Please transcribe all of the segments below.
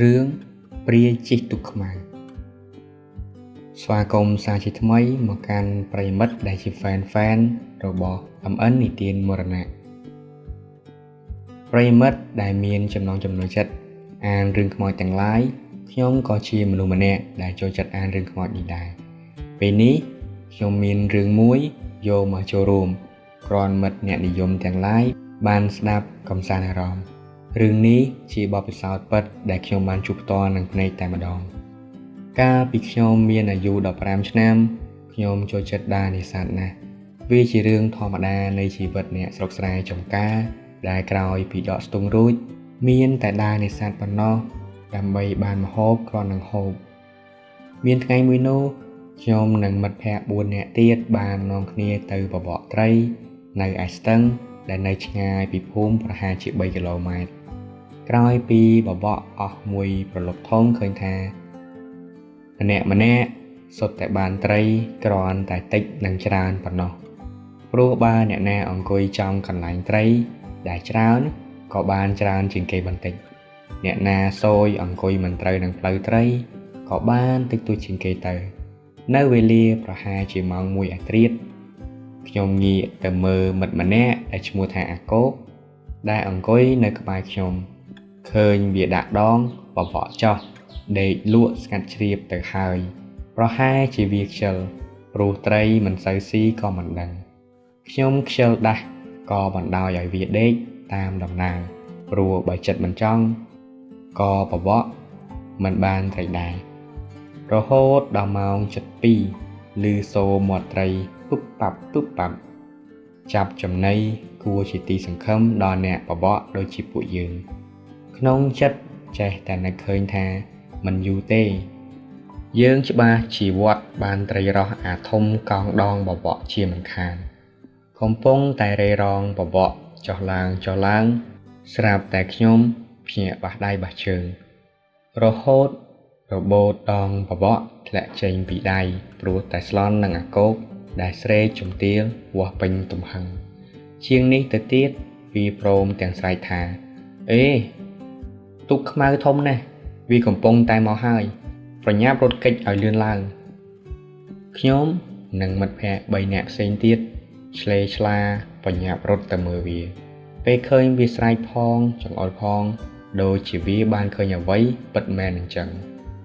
រឿងព្រាយជិះទូកខ្មៅស្វាគមន៍សាជាថ្មីមកកាន់ប្រិយមិត្តដែលជាហ្វេនរបស់ MN និទានមរណៈប្រិយមិត្តដែលមានចំណង់ចំណូលចិត្តអានរឿងខ្មោចទាំងឡាយខ្ញុំក៏ជាមនុស្សម្នាក់ដែលចូលចិត្តអានរឿងខ្មោចនេះដែរពេលនេះខ្ញុំមានរឿងមួយយកមកចូលរួមគ្រាន់មិត្តអ្នកនិយមទាំងឡាយបានស្ដាប់កំសាន្តអារម្មណ៍រឿងនេះជាបទពិសោធន៍ពិតដែលខ្ញុំបានជួបផ្ទាល់នឹងភ្នែកតែម្ដងកាលពីខ្ញុំមានអាយុ15ឆ្នាំខ្ញុំចូលចិត្តដើរនេសាទណាស់វាជារឿងធម្មតានៃជីវិតអ្នកស្រុកស្រែចំការដែលក្រោយពីដកស្ទូងរួចមានតែដើរនេសាទប៉ុណ្ណោះដើម្បីបានម្ហូបគ្រាន់នឹងហូបមានថ្ងៃមួយនោះខ្ញុំនិងមិត្តភ័ក្តិ4នាក់ទៀតបាននាំគ្នាទៅបបកត្រីនៅឯស្ទឹងដែលនៅឆ្ងាយពីភូមិប្រហែលជា3គីឡូម៉ែត្រក្រោយពីបបកអស់មួយប្រឡប់ធំឃើញថាម្នាក់សុទ្ធតែបានត្រីគ្រាន់តែតិចនិងច្រើនប៉ុណ្ណោះព្រោះបើអ្នកណាអង្គុយចំកន្លែងត្រីដែលច្រើនក៏បានច្រើនជាងគេបន្តិចអ្នកណាសោយអង្គុយមិនត្រូវនឹងផ្លូវត្រីក៏បានតិចតួចជាងគេទៅនៅវេលាប្រហែលជាម៉ោង1 អាធ្រាត្រខ្ញុំងាកទៅមើលមិត្តម្នាក់ដែលឈ្មោះថាអាកូកដែលអង្គុយនៅក្បែរខ្ញុំឃើញវាដាក់ដងបបកចោះដេកលក់ស្ងាត់ជ្រាបទៅហើយប្រហែលជាវាខ្ជិលព្រោះត្រីមិនសូវស៊ីក៏មិនដឹងខ្ញុំខ្ជិលដាស់ក៏បណ្ដោយឲ្យវាដេកតាមដំណើរព្រោះបើចិត្តមិនចង់ក៏បបកមិនបានត្រីដែររហូតដល់ម៉ោង 7:02 ឮសូរមាត់ត្រីពុបប៉ាប់ចាប់ចំណីគួរជាទីសង្ឃឹមដល់អ្នកបបកដូចជាពួកយើងក្នុងចិត្តចេះតែនឹកឃើញថាមិនយូរទេយើងច្បាស់ជាវត្តបានត្រីរស់អាធំកោងដងបបកជាមិនខានកំពុងតែរេរងបបកចុះឡើងស្រាប់តែខ្ញុំភ្ញាក់បះដៃបះជើងរហូតរបូតដងបបកធ្លាក់ចេញពីដៃព្រោះតែស្លន់នឹងអាកោកដែលស្រែកជំទាវវាស់ពេញទំហឹងជាងនេះទៅទៀតវាព្រមទាំងស្រែកថាអេទូកខ្មៅធំណាស់វាកំពុងតែមកហើយប្រញាប់រត់គេចឲ្យលឿនឡើងខ្ញុំនិងមិត្តភ័ក្តិ3នាក់ផ្សេងទៀតឆ្លេឆ្លាប្រញាប់រត់ទៅមើលវាពេលឃើញវាស្រែកផងចង្អុលផងដូចជាវាបានឃើញអ្វីពិតមែនអញ្ចឹង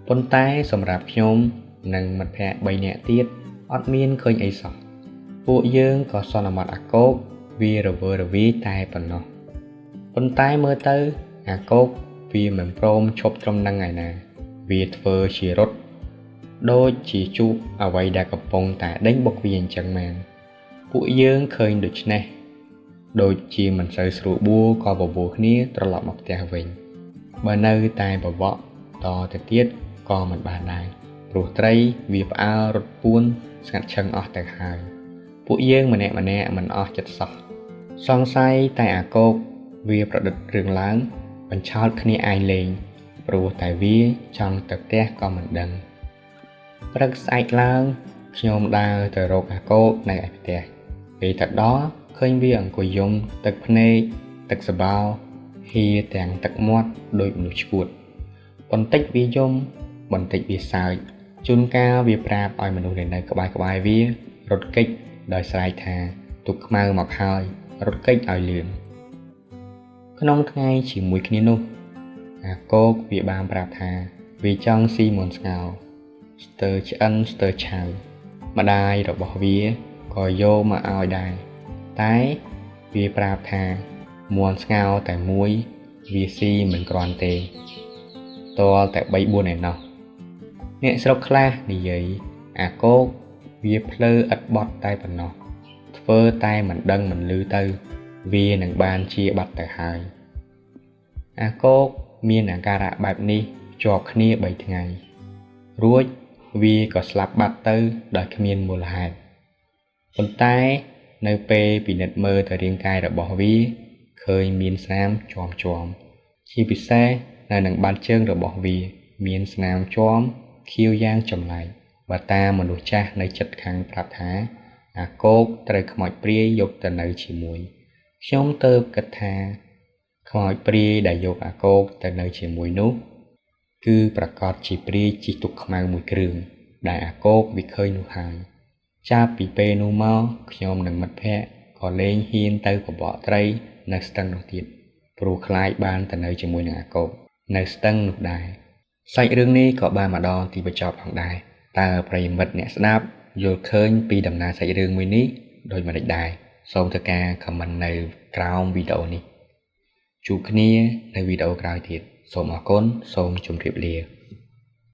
ប៉ុន្តែសម្រាប់ខ្ញុំនិងមិត្តភ័ក្តិ3នាក់ទៀតអត់មានឃើញអីសោះពួកយើងក៏សន្មតអាកោកវារវើរវាយតែប៉ុណ្ណោះប៉ុន្តែមើលទៅអាកោកវាមិនព្រមឈប់ត្រឹមនឹងឯណាវាធ្វើជារត់ដូចជាជួបអ្វីដែលកំពុងតែដេញបុកវាអញ្ចឹងមែនពួកយើងឃើញដូច្នេះដូចជាមិនសូវស្រួលបួរក៏បបួលគ្នាត្រឡប់មកផ្ទះវិញបើនៅតែបបកតទៅទៀតក៏មិនបានដែរព្រោះត្រីវាផ្អើលរត់ពួនស្ងាត់ឈឹងអស់ទៅហើយពួកយើងម្នាក់មិនអស់ចិត្តសោះសង្ស័យតែអាកោកវាប្រឌិតរឿងឡើងបញ្ឆោតគ្នាឯងលេងព្រោះតែវាចង់ទៅផ្ទះក៏មិនដឹងព្រឹកស្អែកឡើងខ្ញុំដើរទៅរកអាកោកនៅឯផ្ទះពេលទៅដល់ឃើញវាអង្គុយយំទឹកភ្នែកទឹកសបោហៀទាំងទឹកមាត់ដូចមនុស្សឈួតបន្តិចវាយំបន្តិចវាសើចជួនកាលវាប្រាប់ឲ្យមនុស្សដែលនៅក្បែរវារត់គេចដោយស្រែកថាទូកខ្មៅមកហើយរត់គេចឲ្យលឿនក្នុងថ្ងៃជាមួយគ្នានោះអាកោកវាបានប្រាប់ថាវាចង់ស៊ីមាន់ស្ងោរស្ទើរឆ្អិនស្ទើរឆៅម្ដាយរបស់វាក៏យកមកឲ្យដែរតែវាប្រាប់ថាមាន់ស្ងោរតែមួយវាស៊ីមិនគ្រាន់ទេតលតែ 3-4 ឯណោះអ្នកស្រុកខ្លះនិយាយអាកោកវាភ្លើឥតបត់តែប៉ុណ្ណោះធ្វើតែមិនដឹងមិនឮទៅវានឹងបានជាបាត់ទៅហើយអាកោកមានអាការៈបែបនេះជាប់គ្នា3ថ្ងៃរួចវាក៏ស្លាប់បាត់ទៅដោយគ្មានមូលហេតុប៉ុន្តែនៅពេលពិនិត្យមើលទៅរាងកាយរបស់វាឃើញមានស្នាមជាំជាពិសេសនៅនឹងបាតជើងរបស់វាមានស្នាមជាំខៀវយ៉ាងចម្លែកបើតាមមនុស្សចាស់នៅចិត្តខាងប្រាប់ថាអាកោកត្រូវខ្មោចព្រាយយកទៅនៅជាមួយខ្ញុំទៅគិតថាខ្មោចព្រាយដែលយកអាកោកទៅនៅជាមួយនោះ គឺប្រកាសជាព្រាយជិះទូកខ្មៅមួយគ្រឿងដែលអាគោកវាឃើញនោះហើយចាប់ពីពេលនោះមកខ្ញុំនិងមិត្តភ័ក្តិក៏លែងហ៊ានទៅបបកត្រីនៅស្ទឹងនោះទៀតព្រោះខ្លាចបានទៅនៅជាមួយនឹងអាគោកនៅស្ទឹងនោះដែរសាច់រឿងនេះក៏បានមកដល់ទីបញ្ចប់ផងដែរតើប្រិយមិត្តអ្នកស្ដាប់យល់ឃើញពីដំណើរសាច់រឿងមួយនេះដូចម្តេចដែរសូមធ្វើការ comment នៅក្រោមវីដេអូនេះជួបគ្នានៅវីដេអូក្រោយទៀតសូមអរគុណសូមជម្រាបលា